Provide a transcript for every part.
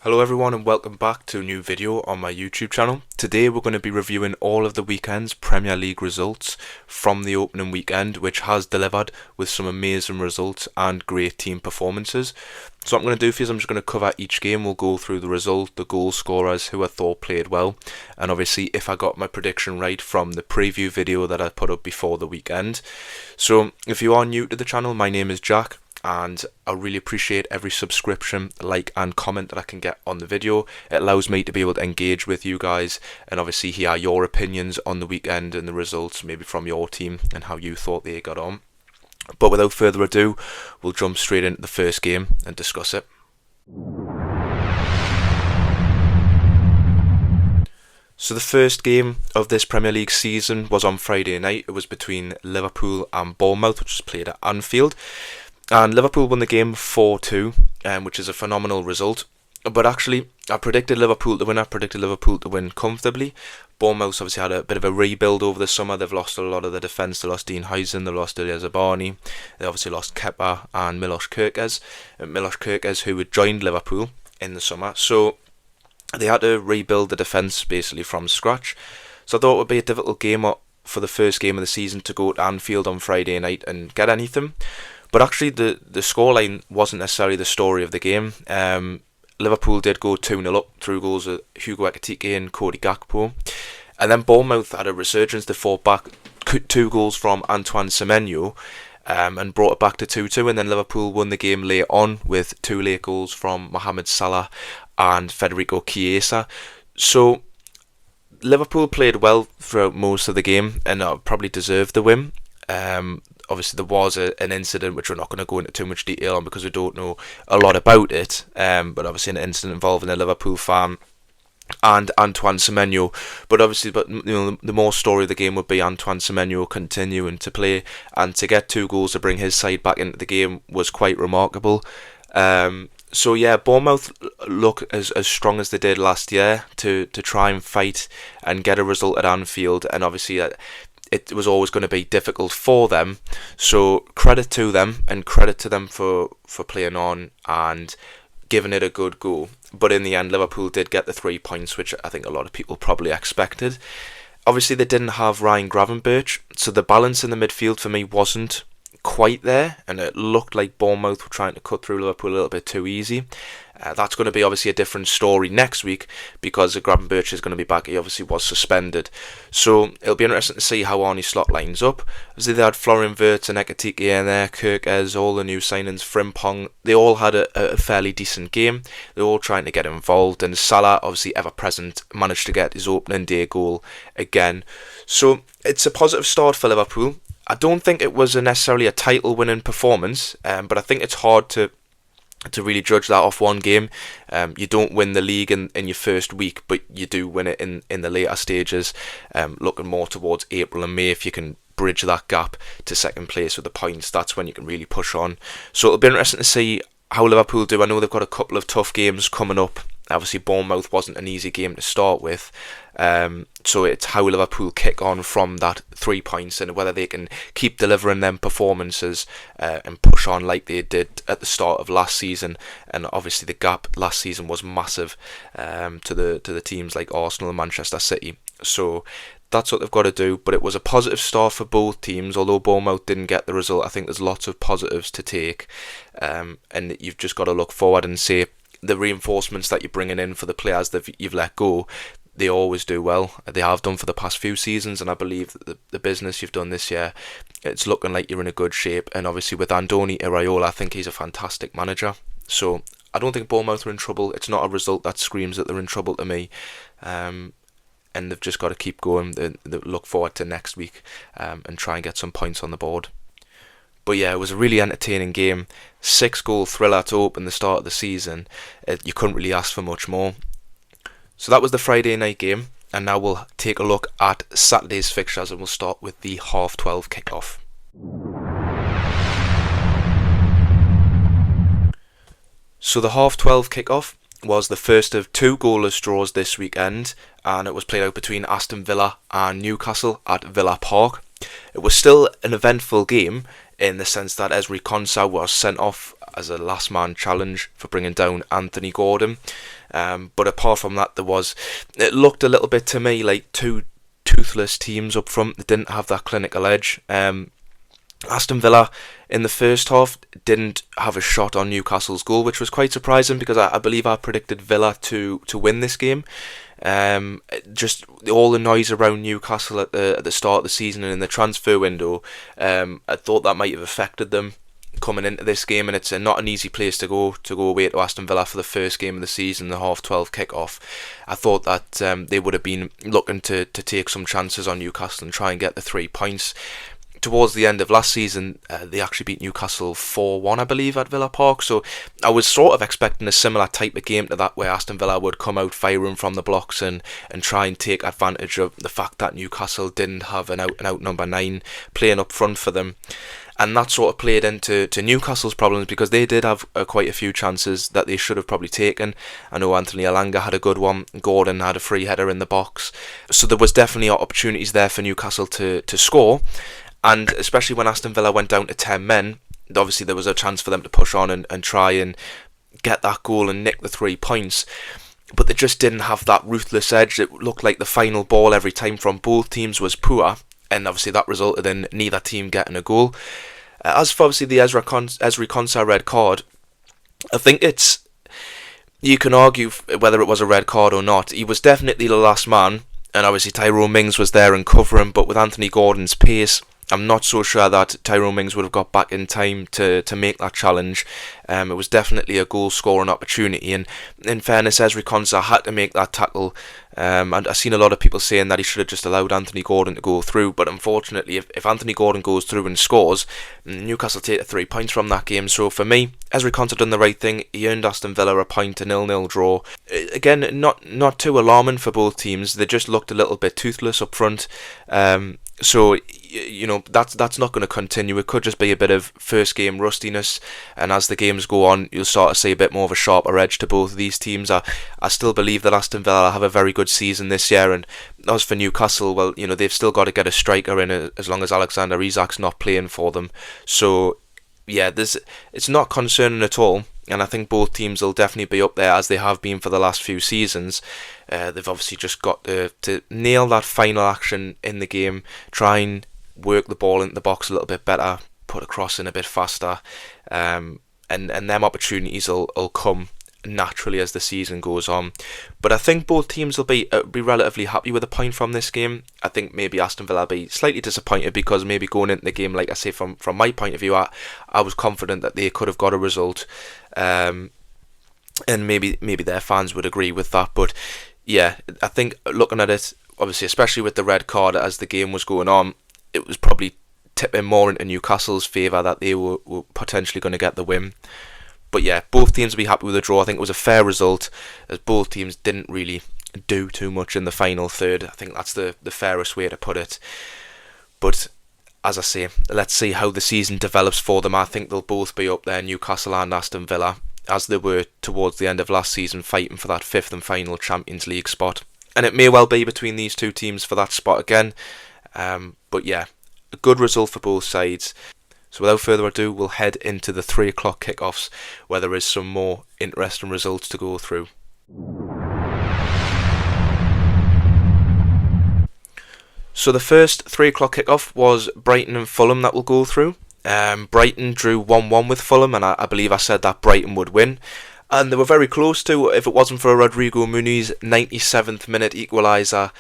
Hello everyone and welcome back to a new video on my YouTube channel. Today we're going to be reviewing all of the weekend's Premier League results from the opening weekend, which has delivered with some amazing results and great team performances. So what I'm going to do for you is I'm just going to cover each game. We'll go through the result, the goal scorers, who I thought played well, and obviously if I got my prediction right from the preview video that I put up before the weekend. So if you are new to the channel, my name is Jack, and I really appreciate every subscription, like and comment that I can get on the video. It allows me to be able to engage with you guys and obviously hear your opinions on the weekend and the results, maybe from your team and how you thought they got on. But without further ado, we'll jump straight into the first game and discuss it. So the first game of this Premier League season was on Friday night. It was between Liverpool and Bournemouth, which was played at Anfield. And Liverpool won the game 4-2, which is a phenomenal result. But actually, I predicted Liverpool to win. I predicted Liverpool to win comfortably. Bournemouth obviously had a bit of a rebuild over the summer. They've lost a lot of the defence. They lost Dean Huijsen, they lost Ilya Zabani. They obviously lost Kepa and Milos Kerkez. Milos Kerkez, who had joined Liverpool in the summer. So they had to rebuild the defence basically from scratch. So I thought it would be a difficult game for the first game of the season to go to Anfield on Friday night and get anything. But actually, the scoreline wasn't necessarily the story of the game. Liverpool did go 2-0 up through goals of Hugo Ekitike and Cody Gakpo. And then Bournemouth had a resurgence. They fought back 2 goals from Antoine Semenyo and brought it back to 2-2. And then Liverpool won the game late on with 2 late goals from Mohamed Salah and Federico Chiesa. So Liverpool played well throughout most of the game and probably deserved the win. Obviously, there was an incident which we're not going to go into too much detail on because we don't know a lot about it. But obviously, an incident involving a Liverpool fan and Antoine Semenyo. But the more story of the game would be Antoine Semenyo continuing to play, and to get 2 goals to bring his side back into the game was quite remarkable. So yeah, Bournemouth look as strong as they did last year to try and fight and get a result at Anfield, and obviously it was always going to be difficult for them. So credit to them, and credit to them for playing on and giving it a good go. But in the end, Liverpool did get the 3 points, which I think a lot of people probably expected. Obviously, they didn't have Ryan Gravenberch, so the balance in the midfield for me wasn't quite there, and it looked like Bournemouth were trying to cut through Liverpool a little bit too easy. That's going to be obviously a different story next week because Gravenberch is going to be back. He obviously was suspended, so it'll be interesting to see how Arne Slot lines up. Obviously they had Florian Wirtz and Ekitike in there, Kerkez, all the new signings, Frimpong. They all had a fairly decent game. They're all trying to get involved, and Salah, obviously ever present, managed to get his opening day goal again. So it's a positive start for Liverpool. I don't think it was necessarily a title winning performance, but I think it's hard to really judge that off one game. You don't win the league in your first week, but you do win it in the later stages, looking more towards April and May. If you can bridge that gap to second place with the points, that's when you can really push on. So it'll be interesting to see how Liverpool do. I know they've got a couple of tough games coming up. Obviously Bournemouth wasn't an easy game to start with, so it's how Liverpool kick on from that 3 points and whether they can keep delivering them performances and push on like they did at the start of last season. And obviously the gap last season was massive to the teams like Arsenal and Manchester City. So that's what they've got to do. But it was a positive start for both teams. Although Bournemouth didn't get the result, I think there's lots of positives to take, and you've just got to look forward and say the reinforcements that you're bringing in for the players that you've let go, they always do well. They have done for the past few seasons, and I believe that the business you've done this year, it's looking like you're in a good shape. And obviously with Andoni Iraola, I think he's a fantastic manager. So I don't think Bournemouth are in trouble. It's not a result that screams that they're in trouble to me. And they've just got to keep going. They look forward to next week and try and get some points on the board. But yeah, it was a really entertaining game. 6-goal thriller to open the start of the season. You couldn't really ask for much more. So that was the Friday night game. And now we'll take a look at Saturday's fixtures, and we'll start with the 12:30 kickoff. So the 12:30 kickoff was the first of two goalless draws this weekend, and it was played out between Aston Villa and Newcastle at Villa Park. It was still an eventful game in the sense that Ezri Konsa was sent off as a last man challenge for bringing down Anthony Gordon. But apart from that, it looked a little bit to me like two toothless teams up front that didn't have that clinical edge. Aston Villa in the first half didn't have a shot on Newcastle's goal, which was quite surprising because I believe I predicted Villa to win this game. Just all the noise around Newcastle at the start of the season and in the transfer window, I thought that might have affected them coming into this game, and it's not an easy place to go away to Aston Villa for the first game of the season, the 12:30 kick-off. I thought that they would have been looking to take some chances on Newcastle and try and get the 3 points. Towards the end of last season, they actually beat Newcastle 4-1, I believe, at Villa Park. So I was sort of expecting a similar type of game to that, where Aston Villa would come out firing from the blocks and try and take advantage of the fact that Newcastle didn't have an out-and-out number 9 playing up front for them. And that sort of played into Newcastle's problems because they did have quite a few chances that they should have probably taken. I know Anthony Elanga had a good one, Gordon had a free header in the box. So there was definitely opportunities there for Newcastle to score. And especially when Aston Villa went down to 10 men, obviously there was a chance for them to push on and try and get that goal and nick the 3 points. But they just didn't have that ruthless edge. It looked like the final ball every time from both teams was poor, and obviously that resulted in neither team getting a goal. As for obviously the Ezri Konsa red card, I think you can argue whether it was a red card or not. He was definitely the last man, and obviously Tyrone Mings was there and covering, but with Anthony Gordon's pace, I'm not so sure that Tyrone Mings would have got back in time to make that challenge. It was definitely a goal-scoring opportunity, and in fairness, Ezri Konsa had to make that tackle. And I've seen a lot of people saying that he should have just allowed Anthony Gordon to go through, but unfortunately, if Anthony Gordon goes through and scores, Newcastle take the 3 points from that game. So for me, Ezri Konsa done the right thing. He earned Aston Villa a point, a 0-0 draw. Again, not too alarming for both teams. They just looked a little bit toothless up front. So that's not going to continue. It could just be a bit of first game rustiness, and as the games go on, you'll start to see a bit more of a sharper edge to both of these teams. I still believe that Aston Villa have a very good season this year, and as for Newcastle, well, they've still got to get a striker in as long as Alexander Isak's not playing for them. So yeah, it's not concerning at all, and I think both teams will definitely be up there as they have been for the last few seasons. They've obviously just got to nail that final action in the game, try and work the ball into the box a little bit better, put a cross in a bit faster, and them opportunities will come naturally as the season goes on. But I think both teams will be relatively happy with a point from this game. I think maybe Aston Villa will be slightly disappointed because maybe going into the game, like I say, from my point of view, I was confident that they could have got a result, and maybe their fans would agree with that. But yeah, I think looking at it, obviously, especially with the red card as the game was going on, it was probably tipping more into Newcastle's favour that they were potentially going to get the win. But yeah, both teams will be happy with the draw. I think it was a fair result, as both teams didn't really do too much in the final third. I think that's the fairest way to put it. But as I say, let's see how the season develops for them. I think they'll both be up there, Newcastle and Aston Villa, as they were towards the end of last season, fighting for that 5th and final Champions League spot. And it may well be between these two teams for that spot again. But yeah, a good result for both sides. So without further ado, we'll head into the 3 o'clock kickoffs, where there is some more interesting results to go through. So the first 3 o'clock kickoff was Brighton and Fulham that we'll go through. Brighton drew 1-1 with Fulham, and I believe I said that Brighton would win. And they were very close to, if it wasn't for Rodrigo Muniz 97th minute equaliser,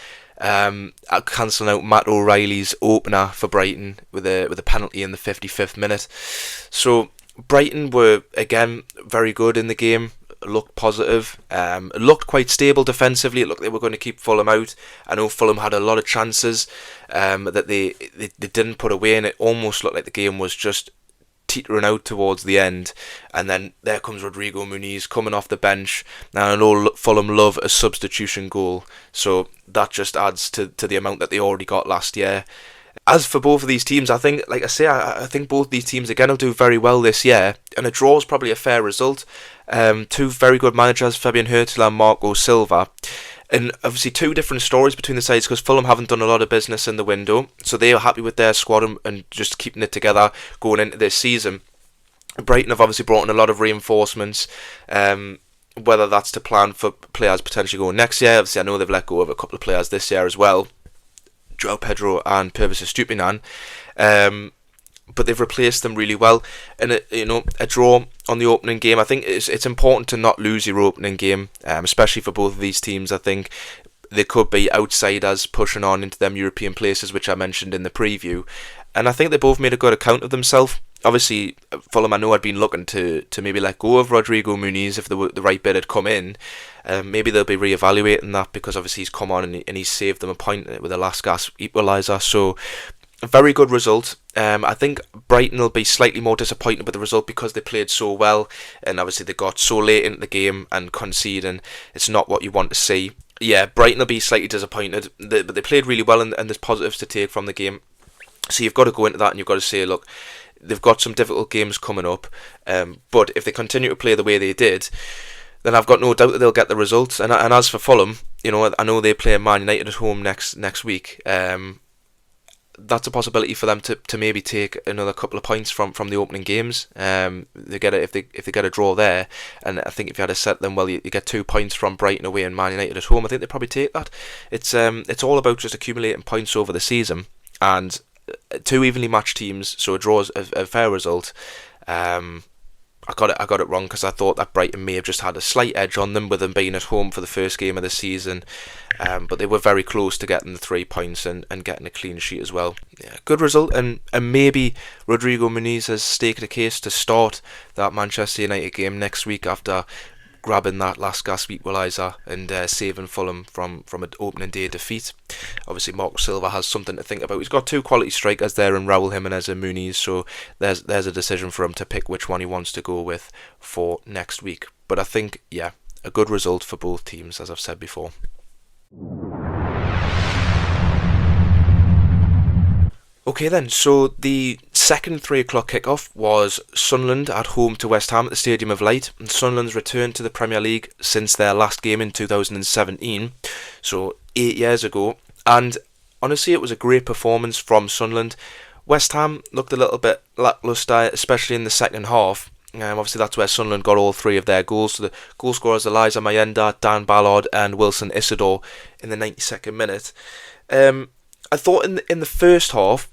cancelling out Matt O'Reilly's opener for Brighton with a penalty in the 55th minute. So Brighton were again very good in the game, looked positive, looked quite stable defensively. It looked like they were going to keep Fulham out. I know Fulham had a lot of chances that they didn't put away, and it almost looked like the game was just teetering out towards the end. And then there comes Rodrigo Muniz coming off the bench. Now I know Fulham love a substitution goal, so that just adds to the amount that they already got last year. As for both of these teams, I think, like I say, I think both these teams again will do very well this year, and a draw is probably a fair result. Two very good managers, Fabian Hurtel and Marco Silva. And obviously two different stories between the sides, because Fulham haven't done a lot of business in the window, so they are happy with their squad and just keeping it together going into this season. Brighton have obviously brought in a lot of reinforcements, whether that's to plan for players potentially going next year. Obviously I know they've let go of a couple of players this year as well, Joao Pedro and Purvis Estupiñán, but they've replaced them really well. And a draw on the opening game, I think it's important to not lose your opening game, especially for both of these teams. I think they could be outsiders pushing on into them European places, which I mentioned in the preview, and I think they both made a good account of themselves. Obviously, Fulham, I know, had been looking to maybe let go of Rodrigo Muniz if the right bid had come in. Maybe they'll be re-evaluating that, because obviously he's come on and he's saved them a point with a last gasp equaliser. So, a very good result. I think Brighton will be slightly more disappointed with the result because they played so well, and obviously they got so late into the game and conceding. It's not what you want to see. Yeah, Brighton will be slightly disappointed, but they played really well, and there's positives to take from the game. So you've got to go into that and you've got to say, look, they've got some difficult games coming up, but if they continue to play the way they did, then I've got no doubt that they'll get the results. And as for Fulham, I know they play Man United at home next week. That's a possibility for them to maybe take another couple of points from the opening games. They get it if they get a draw there, and I think if you had to set them, well, you get 2 points from Brighton away and Man United at home. I think they probably take that. It's all about just accumulating points over the season, and two evenly matched teams, so a draw is a fair result. I got it wrong, because I thought that Brighton may have just had a slight edge on them with them being at home for the first game of the season, but they were very close to getting the 3 points and getting a clean sheet as well. Yeah, good result, and maybe Rodrigo Muniz has staked a case to start that Manchester United game next week after grabbing that last gasp equaliser and saving Fulham from an opening day defeat. Obviously Marco Silva has something to think about. He's got two quality strikers there in Raúl Jiménez and Muniz, so there's a decision for him to pick which one he wants to go with for next week. But I think, yeah, a good result for both teams, as I've said before. Okay then, so the second 3 o'clock kickoff was Sunderland at home to West Ham at the Stadium of Light, and Sunderland's returned to the Premier League since their last game in 2017, so 8 years ago, and honestly it was a great performance from Sunderland. West Ham looked a little bit lacklustre, especially in the second half. Obviously that's where Sunderland got all 3 of their goals. So the goal scorers Eliza Mayenda, Dan Ballard and Wilson Isidore in the 92nd minute. I thought in the first half,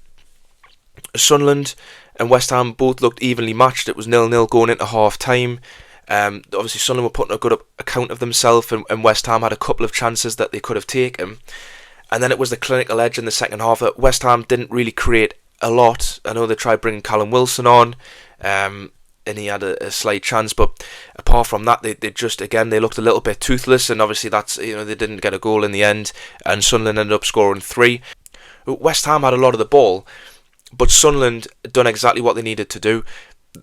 Sunderland and West Ham both looked evenly matched. It was 0-0 going into half time. Obviously Sunderland were putting a good account of themselves, and West Ham had a couple of chances that they could have taken. And then it was the clinical edge in the second half. West Ham didn't really create a lot. I know they tried bringing Callum Wilson on, and he had a slight chance, but apart from that, they just, again, they looked a little bit toothless, and obviously that's, they didn't get a goal in the end, and Sunderland ended up scoring 3. West Ham had a lot of the ball, but Sunderland done exactly what they needed to do.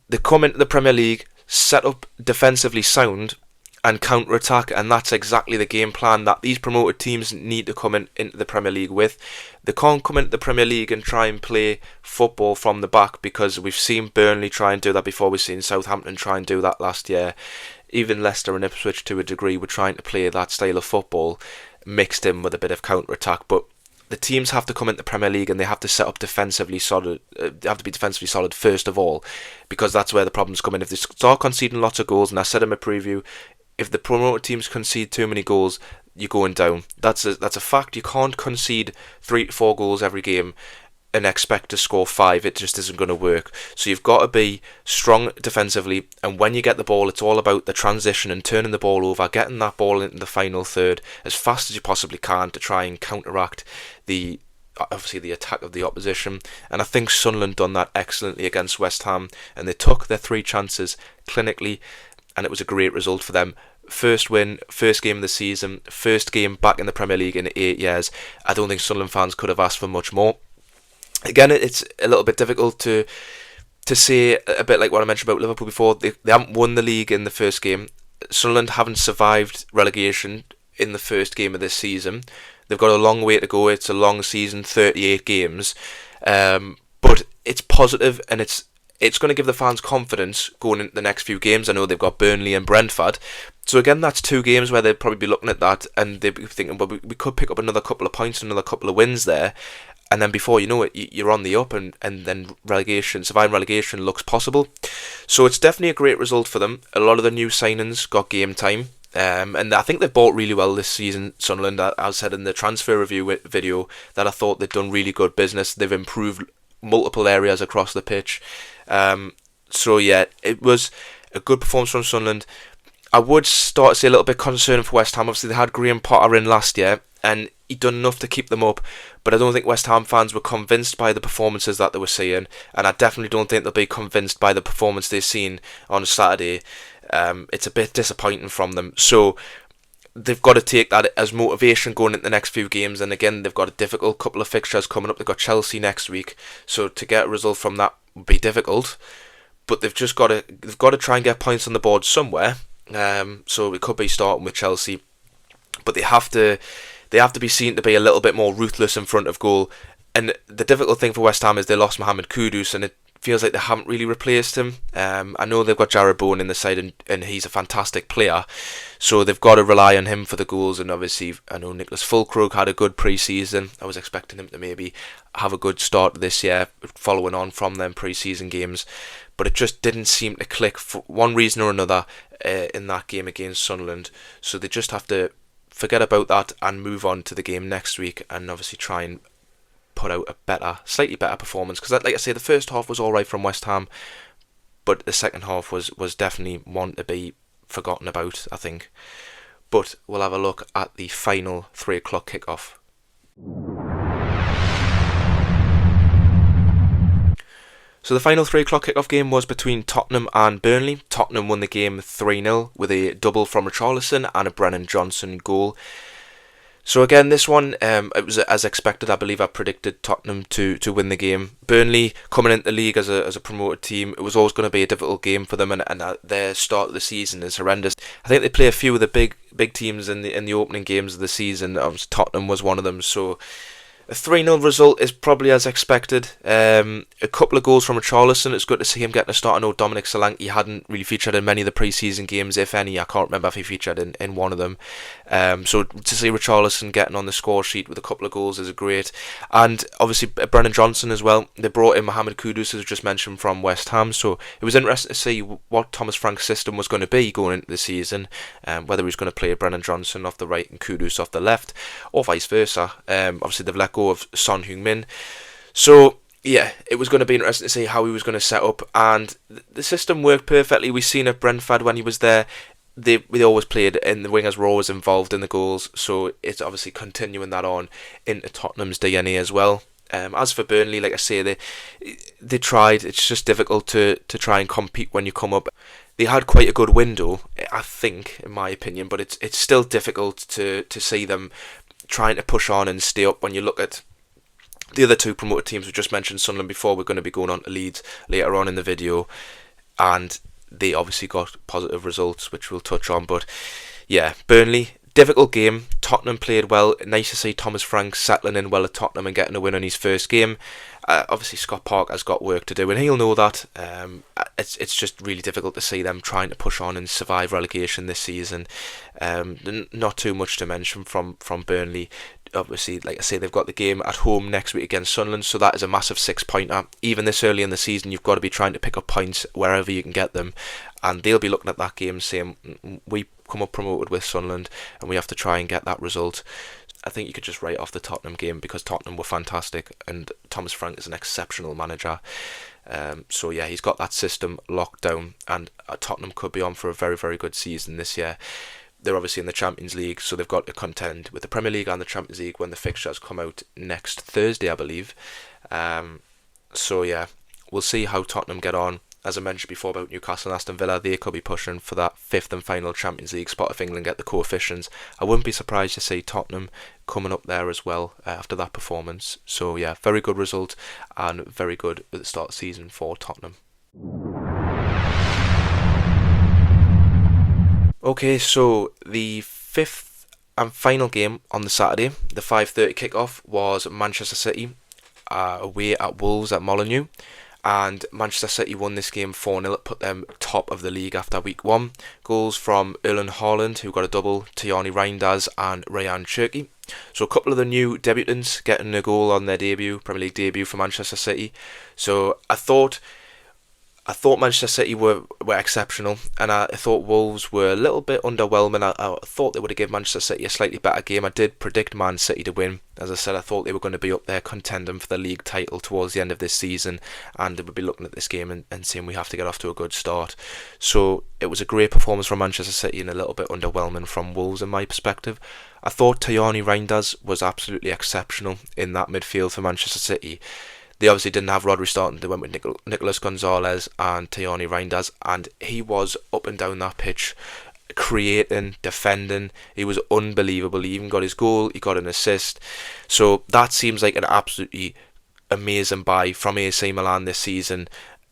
They come into the Premier League, set up defensively sound, and counter-attack, and that's exactly the game plan that these promoted teams need to come into the Premier League with. They can't come into the Premier League and try and play football from the back, because we've seen Burnley try and do that before. We've seen Southampton try and do that last year. Even Leicester and Ipswich to a degree were trying to play that style of football mixed in with a bit of counter-attack, but the teams have to come into the Premier League and they have to set up defensively solid. They have to be defensively solid first of all, because that's where the problems come in. If they start conceding lots of goals, and I said in my preview, if the promoted teams concede too many goals, you're going down. That's a fact. You can't concede 3 to 4 goals every game and expect to score 5. It just isn't going to work. So you've got to be strong defensively, and when you get the ball, it's all about the transition and turning the ball over, getting that ball into the final third as fast as you possibly can to try and counteract the attack of the opposition. And I think Sunderland done that excellently against West Ham, and they took their 3 chances clinically, and it was a great result for them. First win, first game of the season, first game back in the Premier League in 8 years. I don't think Sunderland fans could have asked for much more. Again, it's a little bit difficult to say, a bit like what I mentioned about Liverpool before. They haven't won the league in the first game. Sunderland haven't survived relegation in the first game of this season. They've got a long way to go. It's a long season, 38 games. But it's positive, and it's going to give the fans confidence going into the next few games. I know they've got Burnley and Brentford. So again, that's 2 games where they'd probably be looking at that and they'd be thinking, well, we could pick up another couple of points, another couple of wins there. And then before you know it, you're on the up, and then surviving relegation looks possible. So it's definitely a great result for them. A lot of the new signings got game time. And I think they've bought really well this season, Sunderland. I said in the transfer review video that I thought they'd done really good business. They've improved multiple areas across the pitch. So yeah, it was a good performance from Sunderland. I would start to see a little bit concerned for West Ham. Obviously, they had Graham Potter in last year, and he'd done enough to keep them up. But I don't think West Ham fans were convinced by the performances that they were seeing, and I definitely don't think they'll be convinced by the performance they've seen on Saturday. It's a bit disappointing from them. So they've got to take that as motivation going into the next few games. And again, they've got a difficult couple of fixtures coming up. They've got Chelsea next week, so to get a result from that would be difficult. But they've got to try and get points on the board somewhere. So it could be starting with Chelsea, but they have to be seen to be a little bit more ruthless in front of goal. And the difficult thing for West Ham is they lost Mohamed Kudus, and it feels like they haven't really replaced him. I know they've got Jared Bowen in the side, and he's a fantastic player, so they've got to rely on him for the goals. And obviously, I know Nicholas Fulkrug had a good pre-season. I was expecting him to maybe have a good start this year, following on from them pre-season games, but it just didn't seem to click for one reason or another in that game against Sunderland. So they just have to forget about that and move on to the game next week, and obviously try and put out a slightly better performance. Because, like I say, the first half was all right from West Ham, but the second half was definitely one to be forgotten about, I think. But we'll have a look at the final 3 o'clock kickoff. So the final 3 o'clock kickoff game was between Tottenham and Burnley. Tottenham won the game 3-0 with a double from Richarlison and a Brennan Johnson goal. So again, this one, it was as expected. I believe I predicted Tottenham to win the game. Burnley, coming into the league as a promoted team, it was always going to be a difficult game for them, and their start of the season is horrendous. I think they play a few of the big teams in the opening games of the season. Tottenham was one of them, so a 3-0 result is probably as expected. A couple of goals from Richarlison. It's good to see him getting a start. I know Dominic Solanke hadn't really featured in many of the pre-season games, if any. I can't remember if he featured in one of them. So to see Richarlison getting on the score sheet with a couple of goals is great. And obviously Brennan Johnson as well. They brought in Mohamed Kudus, as just mentioned, from West Ham. So it was interesting to see what Thomas Frank's system was going to be going into the season. Whether he was going to play Brennan Johnson off the right and Kudus off the left, or vice versa. Obviously they've let go of Son Heung-min. So yeah, it was going to be interesting to see how he was going to set up, and the system worked perfectly. We've seen at Brentford when he was there, they always played, and the wingers were always involved in the goals, so it's obviously continuing that on into Tottenham's DNA as well. As for Burnley, like I say, they tried. It's just difficult to try and compete when you come up. They had quite a good window, I think, in my opinion, but it's still difficult to see them trying to push on and stay up when you look at the other 2 promoted teams. We just mentioned Sunderland before. We're going to be going on to Leeds later on in the video, and they obviously got positive results, which we'll touch on. But yeah, Burnley, difficult game. Tottenham played well. Nice to see Thomas Frank settling in well at Tottenham and getting a win on his first game. Obviously Scott Parker's got work to do, and he'll know that. It's just really difficult to see them trying to push on and survive relegation this season. Not too much to mention from Burnley. Obviously, like I say, they've got the game at home next week against Sunderland, so that is a massive 6-pointer. Even this early in the season, you've got to be trying to pick up points wherever you can get them, and they'll be looking at that game saying, we come up promoted with Sunderland, and we have to try and get that result. I think you could just write off the Tottenham game, because Tottenham were fantastic, and Thomas Frank is an exceptional manager. So yeah, he's got that system locked down, and Tottenham could be on for a very, very good season this year. They're obviously in the Champions League, so they've got to contend with the Premier League and the Champions League when the fixtures come out next Thursday, I believe. So yeah, we'll see how Tottenham get on. As I mentioned before about Newcastle and Aston Villa, they could be pushing for that 5th and final Champions League spot if England get the coefficients. I wouldn't be surprised to see Tottenham coming up there as well after that performance. So yeah, very good result, and very good at the start of the season for Tottenham. Okay, so the 5th and final game on the Saturday, the 5:30 kickoff, was Manchester City away at Wolves at Molineux. And Manchester City won this game 4-0. It put them top of the league after week one. Goals from Erling Haaland, who got a double, Tijani Reinders and Ryan Cherki. So a couple of the new debutants getting a goal on their debut, Premier League debut for Manchester City. So I thought Manchester City were exceptional, and I thought Wolves were a little bit underwhelming. I thought they would have given Manchester City a slightly better game. I did predict Man City to win. As I said, I thought they were going to be up there contending for the league title towards the end of this season, and they would be looking at this game and saying we have to get off to a good start. So it was a great performance from Manchester City and a little bit underwhelming from Wolves in my perspective. I thought Tijani Reinders was absolutely exceptional in that midfield for Manchester City. They obviously didn't have Rodri starting. They went with Nicolas Gonzalez and Tijani Reinders, and he was up and down that pitch, creating, defending. He was unbelievable. He even got his goal. He got an assist. So that seems like an absolutely amazing buy from AC Milan this season.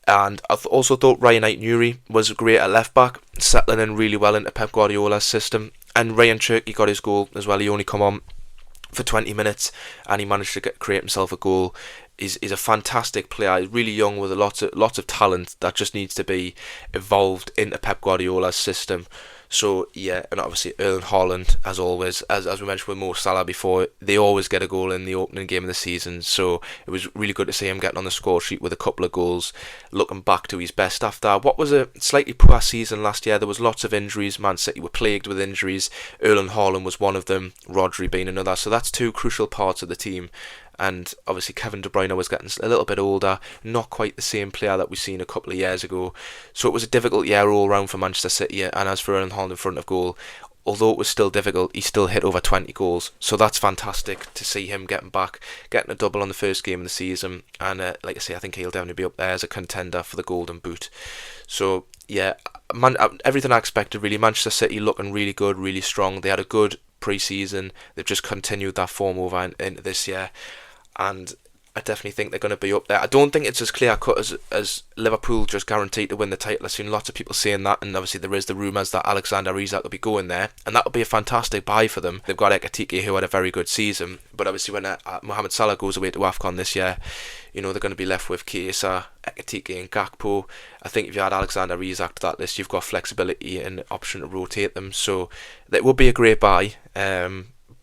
And I also thought Ryan Aït-Nouri was great at left back, settling in really well into Pep Guardiola's system. And Ryan Cherki got his goal as well. He only come on for 20 minutes and he managed to create himself a goal. He's a fantastic player. He's really young with lots of talent that just needs to be evolved into Pep Guardiola's system. So yeah, and obviously Erling Haaland, as always, as we mentioned with Mo Salah before, they always get a goal in the opening game of the season. So it was really good to see him getting on the score sheet with a couple of goals, looking back to his best after what was a slightly poor season last year. There was lots of injuries. Man City were plagued with injuries. Erling Haaland was one of them, Rodri being another. So that's two crucial parts of the team. And obviously Kevin De Bruyne was getting a little bit older, not quite the same player that we've seen a couple of years ago. So it was a difficult year all round for Manchester City. And as for Erling Haaland in front of goal, although it was still difficult, he still hit over 20 goals. So that's fantastic to see him getting back, getting a double on the first game of the season. And like I say, I think he'll definitely be up there as a contender for the Golden Boot. So yeah, everything I expected really. Manchester City looking really good, really strong. They had a good pre-season. They've just continued that form over into this year. And I definitely think they're going to be up there. I don't think it's as clear cut as Liverpool just guaranteed to win the title. I've seen lots of people saying that, and obviously there is the rumours that Alexander Isak will be going there, and that would be a fantastic buy for them. They've got Ekitike, who had a very good season, but obviously when Mohamed Salah goes away to AFCON this year, you know they're going to be left with Chiesa, Ekitike and Gakpo. I think if you add Alexander Isak to that list, you've got flexibility and option to rotate them, so that would be a great buy.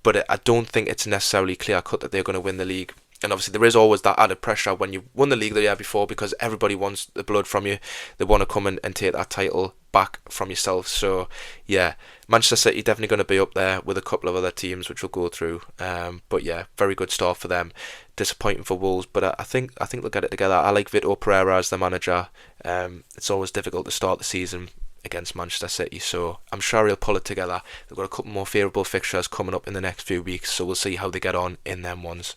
But I don't think it's necessarily clear cut that they're going to win the league. And obviously there is always that added pressure when you won the league the year before, because everybody wants the blood from you. They want to come and take that title back from yourself. So yeah, Manchester City definitely going to be up there with a couple of other teams which we'll go through. But yeah, very good start for them. Disappointing for Wolves, but I think they'll get it together. I like Vitor Pereira as the manager. It's always difficult to start the season against Manchester City, so I'm sure he'll pull it together. They've got a couple more favourable fixtures coming up in the next few weeks, so we'll see how they get on in them ones.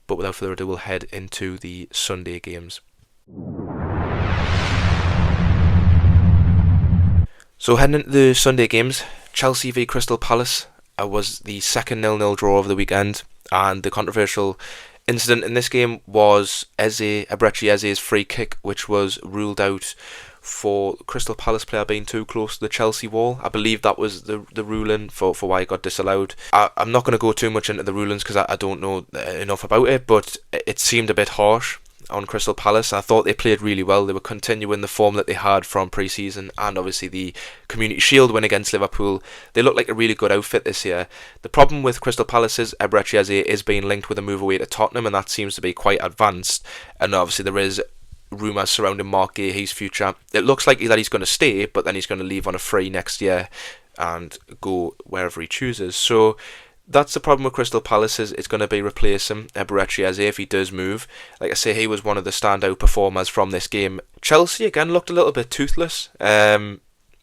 But without further ado, we'll head into the Sunday games. So heading into the Sunday games, Chelsea v Crystal Palace was the second 0-0 draw of the weekend, and the controversial incident in this game was Eberechi Eze's free kick, which was ruled out for Crystal Palace player being too close to the Chelsea wall. I believe that was the ruling for why it got disallowed. I'm not going to go too much into the rulings because I don't know enough about it, but it seemed a bit harsh on Crystal Palace. I thought they played really well. They were continuing the form that they had from pre-season, and obviously the Community Shield win against Liverpool. They look like a really good outfit this year. The problem with Crystal Palace is Eberechi Eze is being linked with a move away to Tottenham, and that seems to be quite advanced. And obviously there is rumours surrounding Mark Gahey's future. It looks like that he's going to stay, but then he's going to leave on a free next year and go wherever he chooses. So that's the problem with Crystal Palace, is it's going to be replacing Eberechi Eze if he does move. Like I say, he was one of the standout performers from this game. Chelsea again looked a little bit toothless.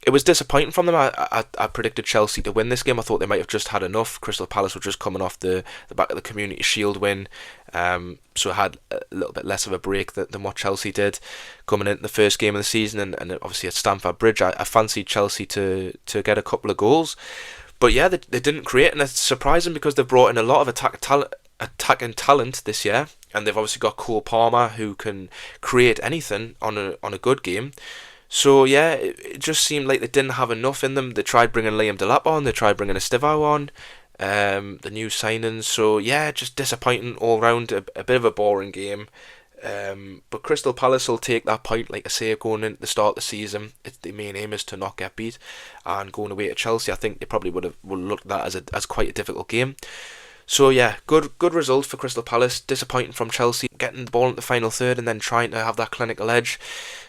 It was disappointing from them. I predicted Chelsea to win this game. I thought they might have just had enough. Crystal Palace were just coming off the back of the Community Shield win, so had a little bit less of a break than what Chelsea did coming into the first game of the season, and obviously at Stamford Bridge. I fancied Chelsea to get a couple of goals, but yeah, they didn't create, and it's surprising because they've brought in a lot of attacking talent this year, and they've obviously got Cole Palmer who can create anything on a good game. So yeah, it just seemed like they didn't have enough in them. They tried bringing Liam Delap on, they tried bringing Estevao on, the new signings. So yeah, just disappointing all round. A bit of a boring game. But Crystal Palace will take that point, like I say, going into the start of the season. The main aim is to not get beat, and going away to Chelsea, I think they probably would look at that as quite a difficult game. So yeah, good result for Crystal Palace. Disappointing from Chelsea, getting the ball in the final third and then trying to have that clinical edge.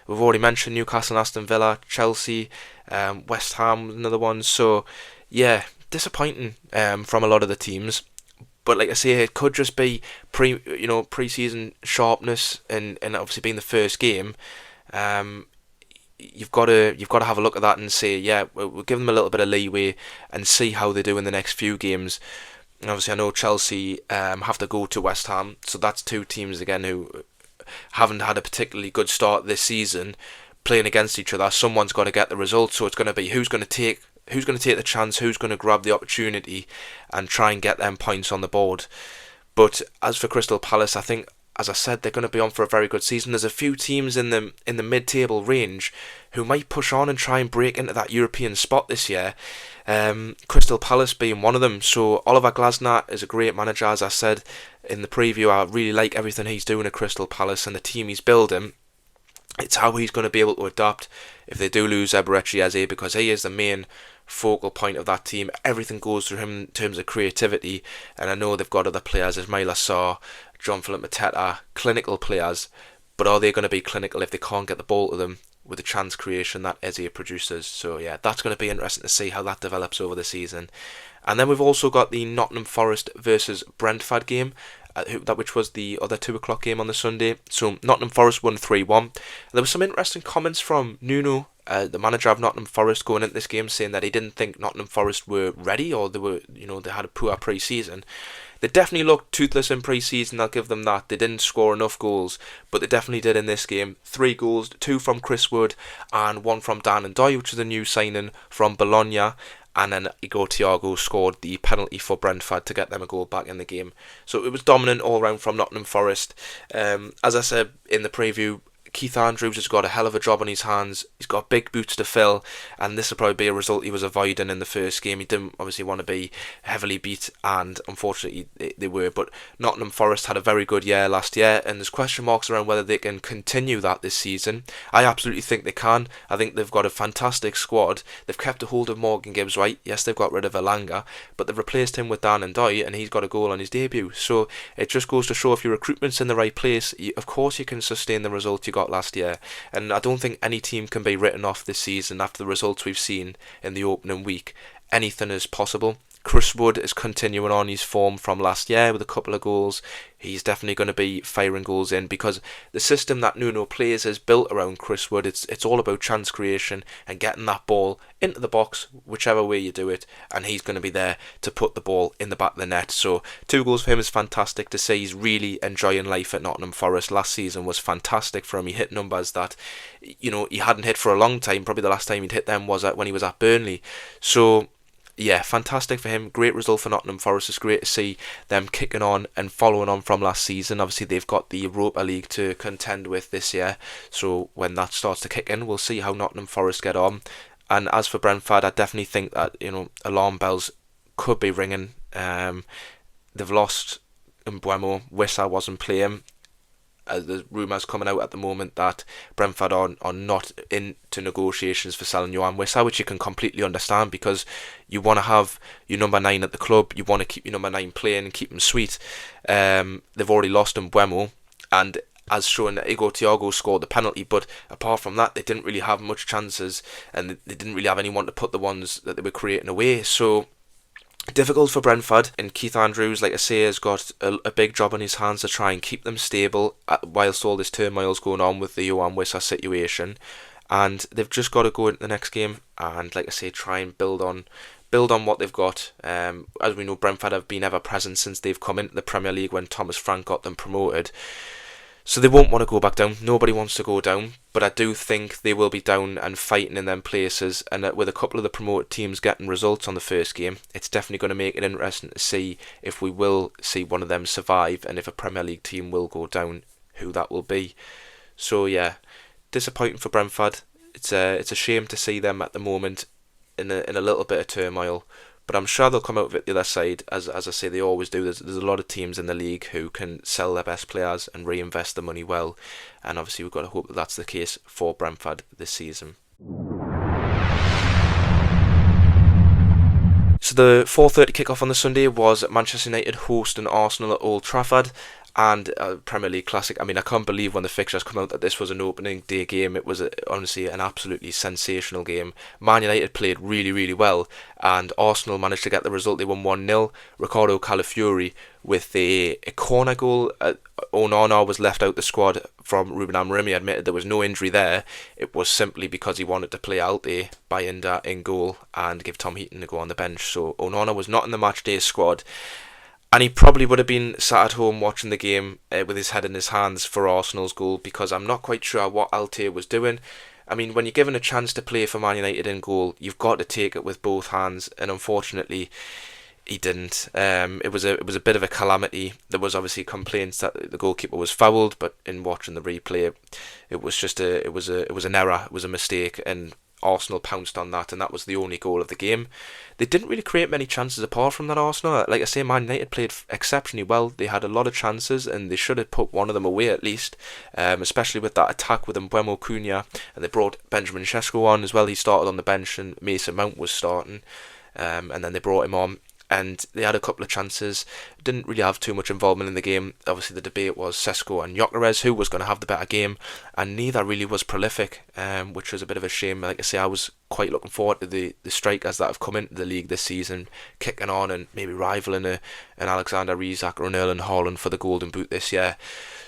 We've already mentioned Newcastle and Aston Villa, Chelsea, West Ham, another one. So yeah, disappointing from a lot of the teams. But like I say, it could just be pre-season sharpness, and obviously being the first game. Um, you've got to have a look at that and say, yeah, we'll give them a little bit of leeway and see how they do in the next few games. And obviously, I know Chelsea have to go to West Ham, so that's two teams again who haven't had a particularly good start this season, playing against each other. Someone's got to get the result, so it's going to be who's going to take the chance, who's going to grab the opportunity, and try and get them points on the board. But as for Crystal Palace, I think, as I said, they're going to be on for a very good season. There's a few teams in the mid-table range who might push on and try and break into that European spot this year. Crystal Palace being one of them. So Oliver Glasner is a great manager, as I said in the preview. I really like everything he's doing at Crystal Palace and the team he's building. It's how he's going to be able to adapt if they do lose Eberechi Eze, because he is the main focal point of that team. Everything goes through him in terms of creativity, and I know they've got other players, Ismaila Sarr, John Philip Mateta, clinical players, but are they going to be clinical if they can't get the ball to them with the chance creation that Eze produces? So yeah, that's going to be interesting to see how that develops over the season. And then we've also got the Nottingham Forest versus Brentford game, which was the other 2 o'clock game on the Sunday. So Nottingham Forest won 3-1. There were some interesting comments from Nuno, the manager of Nottingham Forest, going into this game, saying that he didn't think Nottingham Forest were ready, or they had a poor pre-season. They definitely looked toothless in pre-season, I'll give them that. They didn't score enough goals, but they definitely did in this game. 3 goals, 2 from Chris Wood and 1 from Dan and Doy, which is a new signing from Bologna. And then Igor Thiago scored the penalty for Brentford to get them a goal back in the game. So it was dominant all round from Nottingham Forest. As I said in the preview, Keith Andrews has got a hell of a job on his hands. He's got big boots to fill, and this will probably be a result he was avoiding in the first game. He didn't obviously want to be heavily beat, and unfortunately they were. But Nottingham Forest had a very good year last year, and there's question marks around whether they can continue that this season. I absolutely think they can. I think they've got a fantastic squad. They've kept a hold of Morgan Gibbs White. Yes, they've got rid of Elanga, but they've replaced him with Dan and Doy, and he's got a goal on his debut. So it just goes to show, if your recruitment's in the right place, of course you can sustain the result you got last year. And I don't think any team can be written off this season after the results we've seen in the opening week. Anything is possible. Chris Wood is continuing on his form from last year with a couple of goals. He's definitely going to be firing goals in, because the system that Nuno plays is built around Chris Wood. It's all about chance creation and getting that ball into the box, whichever way you do it, and he's going to be there to put the ball in the back of the net. So 2 goals for him is fantastic to see. He's really enjoying life at Nottingham Forest. Last season was fantastic for him. He hit numbers that he hadn't hit for a long time. Probably the last time he'd hit them was when he was at Burnley. So yeah, fantastic for him. Great result for Nottingham Forest. It's great to see them kicking on and following on from last season. Obviously, they've got the Europa League to contend with this year. So when that starts to kick in, we'll see how Nottingham Forest get on. And as for Brentford, I definitely think that alarm bells could be ringing. They've lost Mbeumo. Wissa wasn't playing. There's rumours coming out at the moment that Brentford are not into negotiations for selling Yohan Wissa, which you can completely understand, because you want to have your number 9 at the club. You want to keep your number 9 playing and keep him sweet. They've already lost Mbeumo, and as shown, Igor Thiago scored the penalty, but apart from that, they didn't really have much chances, and they didn't really have anyone to put the ones that they were creating away. So difficult for Brentford, and Keith Andrews, like I say, has got a big job on his hands to try and keep them stable whilst all this turmoil's going on with the Yohan Wissa situation. And they've just got to go into the next game and, like I say, try and build on what they've got. As we know, Brentford have been ever present since they've come into the Premier League when Thomas Frank got them promoted. So they won't want to go back down. Nobody wants to go down, but I do think they will be down and fighting in them places. And with a couple of the promoted teams getting results on the first game, it's definitely going to make it interesting to see if we will see one of them survive, and if a Premier League team will go down, who that will be. So yeah, disappointing for Brentford. It's a shame to see them at the moment in a little bit of turmoil. but I'm sure they'll come out of it the other side, as I say they always do. There's a lot of teams in the league who can sell their best players and reinvest the money well, and obviously we've got to hope that that's the case for Brentford this season. So the 4:30 kickoff on the Sunday was Manchester United hosting Arsenal at Old Trafford, and Premier League classic. I mean, I can't believe when the fixtures come out that this was an opening day game. It was honestly an absolutely sensational game. Man United played really, really well, and Arsenal managed to get the result. They won 1-0. Ricardo Calafiori with a corner goal. Onana was left out the squad from Ruben Amorim. He admitted there was no injury there. It was simply because he wanted to play Alte Bayinda in goal and give Tom Heaton to go on the bench. So Onana was not in the match day squad. And he probably would have been sat at home watching the game with his head in his hands for Arsenal's goal, because I'm not quite sure what Alte was doing. I mean, when you're given a chance to play for Man United in goal, you've got to take it with both hands, and unfortunately, he didn't. It was a bit of a calamity. There was obviously complaints that the goalkeeper was fouled, but in watching the replay, it was just it was an error. It was a mistake, and Arsenal pounced on that, and that was the only goal of the game. They didn't really create many chances apart from that. Arsenal, like I say, Man United played exceptionally well. They had a lot of chances, and they should have put one of them away at least, especially with that attack with Mbeumo Cunha, and they brought Benjamin Sesko on as well. He started on the bench, and Mason Mount was starting, and then they brought him on. And they had a couple of chances, didn't really have too much involvement in the game. Obviously the debate was Sesko and Gyökeres, who was going to have the better game, and neither really was prolific, which was a bit of a shame. Like I say, I was quite looking forward to the strikers that have come into the league this season, kicking on and maybe rivaling an Alexander Isak or an Erling Haaland for the Golden Boot this year.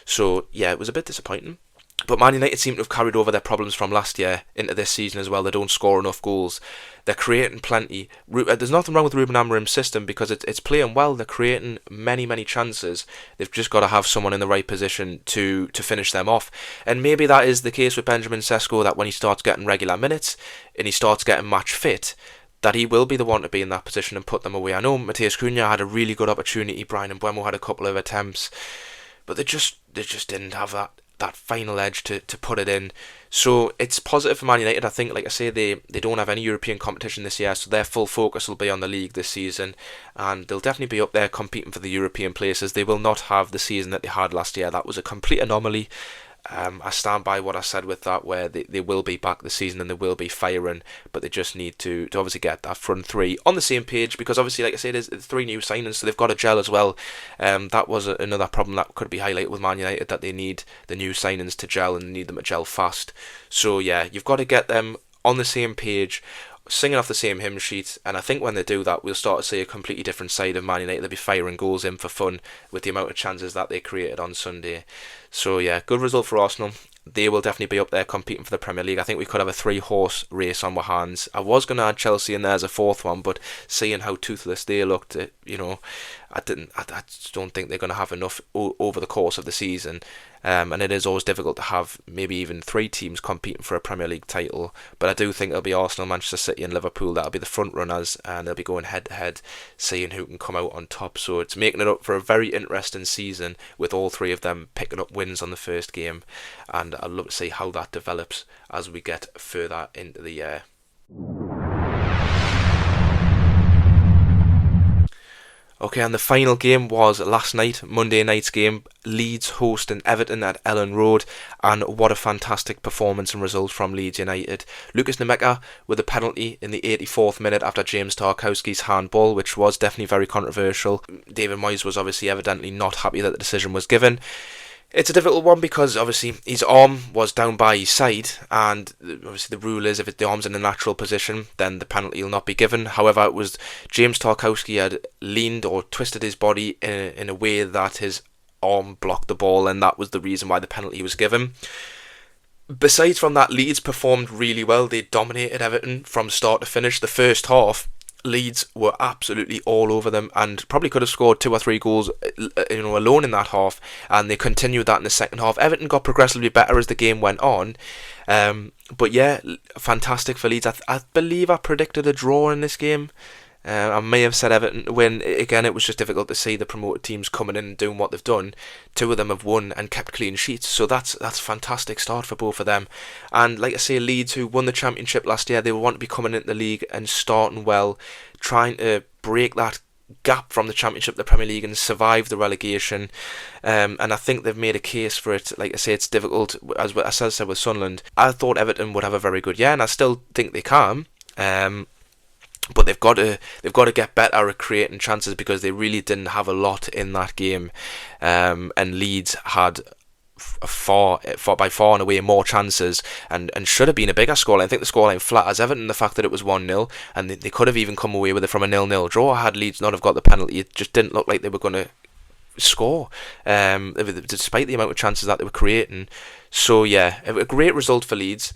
So yeah, it was a bit disappointing. But Man United seem to have carried over their problems from last year into this season as well. They don't score enough goals. They're creating plenty. There's nothing wrong with Ruben Amorim's system, because it's playing well. They're creating many, many chances. They've just got to have someone in the right position to finish them off. And maybe that is the case with Benjamin Sesko, that when he starts getting regular minutes and he starts getting match fit, that he will be the one to be in that position and put them away. I know Matheus Cunha had a really good opportunity. Bryan Mbeumo had a couple of attempts, but they just didn't have that final edge to put it in. So it's positive for Man United. I think, like I say, they don't have any European competition this year, so their full focus will be on the league this season, and they'll definitely be up there competing for the European places. They will not have the season that they had last year. That was a complete anomaly. I stand by what I said with that, where they will be back this season and they will be firing, but they just need to obviously get that front three on the same page, because obviously, like I said, there's 3 new signings, so they've got to gel as well. That was another problem that could be highlighted with Man United, that they need the new signings to gel, and need them to gel fast. So yeah, you've got to get them on the same page, singing off the same hymn sheet, and I think when they do that, we'll start to see a completely different side of Man United. They'll be firing goals in for fun with the amount of chances that they created on Sunday. So yeah, good result for Arsenal. They will definitely be up there competing for the Premier League. I think we could have a 3-horse race on our hands. I was going to add Chelsea in there as a 4th one, but seeing how toothless they looked, I just don't think they're going to have enough over the course of the season. And it is always difficult to have maybe even 3 teams competing for a Premier League title. But I do think it'll be Arsenal, Manchester City and Liverpool that'll be the front runners, and they'll be going head to head, seeing who can come out on top. So it's making it up for a very interesting season, with all 3 of them picking up wins on the first game. And I'd love to see how that develops as we get further into the year. Okay, and the final game was last night, Monday night's game, Leeds hosting Everton at Ellen Road, and what a fantastic performance and result from Leeds United. Lucas Nemeka with a penalty in the 84th minute after James Tarkowski's handball, which was definitely very controversial. David Moyes was obviously evidently not happy that the decision was given. It's a difficult one because obviously his arm was down by his side, and obviously the rule is if the arm's in a natural position, then the penalty will not be given. However, it was James Tarkowski had leaned or twisted his body in a way that his arm blocked the ball, and that was the reason why the penalty was given. Besides from that, Leeds performed really well. They dominated Everton from start to finish. The first half, Leeds were absolutely all over them and probably could have scored 2 or 3 goals alone in that half, and they continued that in the second half. Everton got progressively better as the game went on, but yeah, fantastic for Leeds. I believe I predicted a draw in this game. I may have said Everton to win. Again, it was just difficult to see the promoted teams coming in and doing what they've done. Two of them have won and kept clean sheets, so that's a fantastic start for both of them. And like I say, Leeds, who won the Championship last year, they want to be coming into the league and starting well, trying to break that gap from the Championship to the Premier League and survive the relegation. And I think they've made a case for it. Like I say, it's difficult, as I said with Sunderland. I thought Everton would have a very good year, and I still think they can. But they've got to get better at creating chances, because they really didn't have a lot in that game, and Leeds had by far and away more chances and should have been a bigger scoreline. I think the scoreline flat as Everton, the fact that it was 1-0, and they could have even come away with it from a 0-0 draw had Leeds not have got the penalty. It just didn't look like they were going to score, despite the amount of chances that they were creating. So yeah, a great result for Leeds,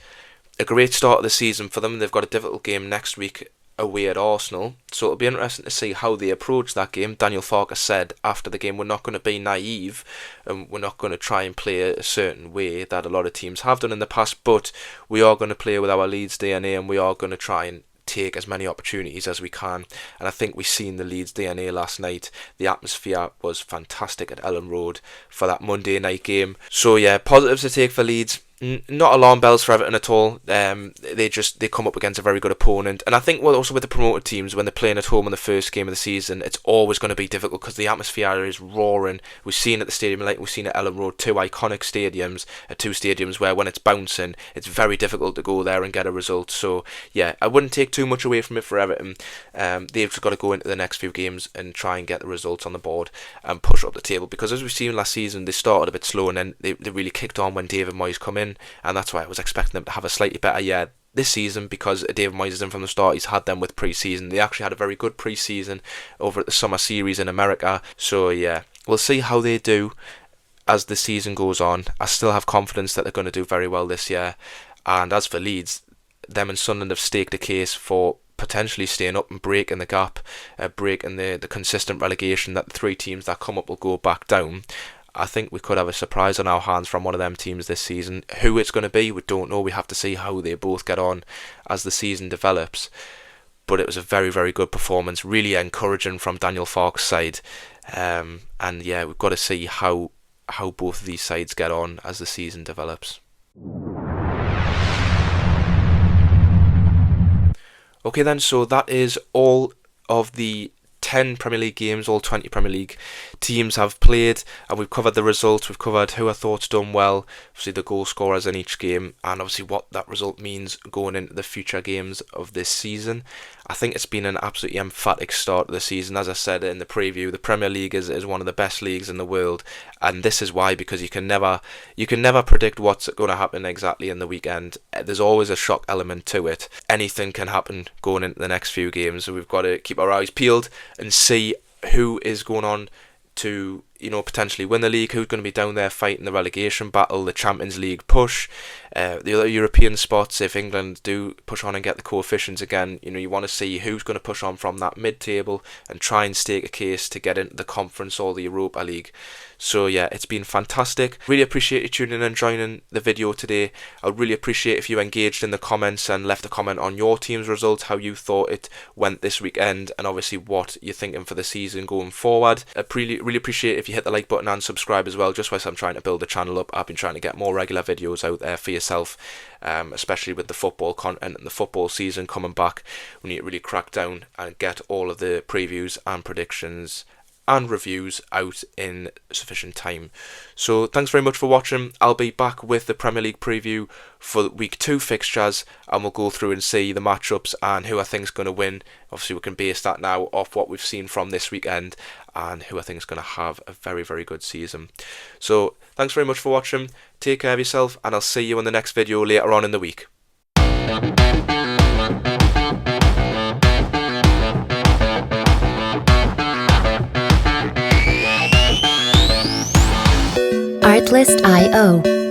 a great start of the season for them. They've got a difficult game next week away at Arsenal, so it'll be interesting to see how they approach that game. Daniel Farke said after the game, we're not going to be naive, and we're not going to try and play a certain way that a lot of teams have done in the past, but we are going to play with our Leeds DNA, and we are going to try and take as many opportunities as we can. And I think we've seen the Leeds DNA last night. The atmosphere was fantastic at Ellen Road for that Monday night game. So yeah, positives to take for Leeds. Not alarm bells for Everton at all. They come up against a very good opponent, and I think also with the promoted teams, when they're playing at home in the first game of the season, it's always going to be difficult because the atmosphere is roaring. We've seen at the stadium, like we've seen at Ellen Road, two iconic stadiums, two stadiums where when it's bouncing, it's very difficult to go there and get a result. So yeah, I wouldn't take too much away from it for Everton. They've just got to go into the next few games and try and get the results on the board and push up the table, because as we've seen last season, they started a bit slow and then they really kicked on when David Moyes come in. And that's why I was expecting them to have a slightly better year this season, because David Moyes is in from the start. He's had them with pre-season. They actually had a very good pre-season over at the summer series in America. So yeah, we'll see how they do as the season goes on. I still have confidence that they're going to do very well this year. And as for Leeds, them and Sunderland have staked a case for potentially staying up and breaking the gap, breaking the consistent relegation that the three teams that come up will go back down. I think we could have a surprise on our hands from one of them teams this season. Who it's going to be, we don't know. We have to see how they both get on as the season develops. But it was a very, very good performance, really encouraging from Daniel Farke's side. And yeah, we've got to see how both of these sides get on as the season develops. Okay then, so that is all of the 10 Premier League games. All 20 Premier League teams have played, and we've covered the results. We've covered who I thought's done well, obviously the goal scorers in each game, and obviously what that result means going into the future games of this season. I think it's been an absolutely emphatic start to the season. As I said in the preview, the Premier League is one of the best leagues in the world, and this is why, because you can never predict what's going to happen exactly in the weekend. There's always a shock element to it. Anything can happen going into the next few games, so we've got to keep our eyes peeled and see who is going on to, potentially win the league, who's going to be down there fighting the relegation battle, the Champions League push, the other European spots. If England do push on and get the coefficients again, you want to see who's going to push on from that mid-table and try and stake a case to get into the Conference or the Europa League. So yeah, it's been fantastic. Really appreciate you tuning in and joining the video today. I'd really appreciate if you engaged in the comments and left a comment on your team's results, how you thought it went this weekend, and obviously what you're thinking for the season going forward. I'd really appreciate if you hit the like button and subscribe as well, just whilst I'm trying to build the channel up. I've been trying to get more regular videos out there for yourself, especially with the football content and the football season coming back. We need to really crack down and get all of the previews and predictions and reviews out in sufficient time. So thanks very much for watching. I'll be back with the Premier League preview for week 2 fixtures, and we'll go through and see the matchups and who I think is going to win. Obviously we can base that now off what we've seen from this weekend and who I think is going to have a very, very good season. So thanks very much for watching. Take care of yourself, and I'll see you in the next video later on in the week. Artlist.io